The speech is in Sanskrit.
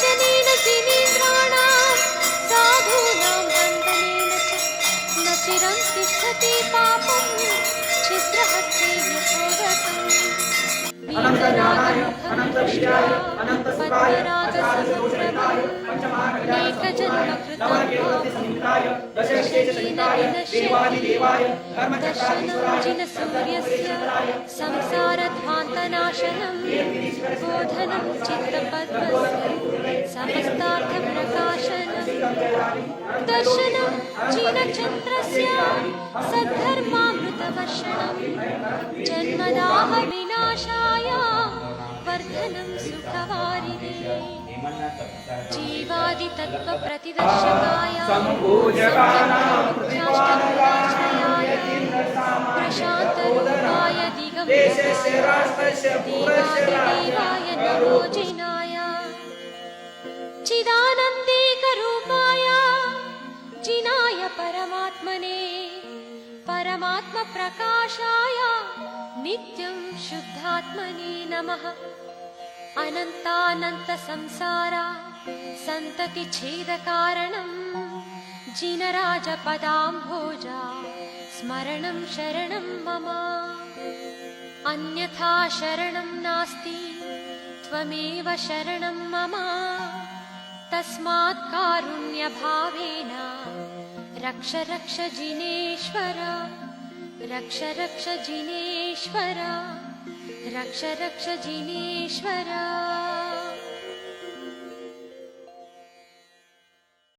दर्शनेन जिनेन्द्राणां साधूनां वन्दनेन च न चिरं तिष्ठति पापं छिद्रहस्ते यथोगतम् वीतरागमुखं दृष्ट्वा पद्मरागसमुद्रमं अनेकजन्मकृतं पापं दर्शनं जिनसूर्यस्य संसारध्वान्तनाशनं बोधनं चित्तपद्मस्य समस्तार्थप्रकाशनं दर्शनं जिनचन्द्रस्य सद्धर्मामृतवर्षणं जन्मदाहविनाशाय वर्धनं सुखवारिणे जीवादितत्त्वप्रतिदर्शकाय प्रशान्तरूपाय दिगम्बराय नमो जिनाय चिदानन्देकरूपाय जिनाय परमात्मने परमात्मप्रकाशाय नित्यं शुद्धात्मने नमः अनन्तानन्तसंसारा सन्ततिच्छेदकारणं जिनराजपदाम्भोजा स्मरणं शरणं मम अन्यथा शरणं नास्ति त्वमेव शरणं मम तस्मात् कारुण्यभावेन रक्ष रक्ष जिनेश्वर रक्ष रक्ष जिनेश्वर रक्ष रक्ष जिनेश्वर।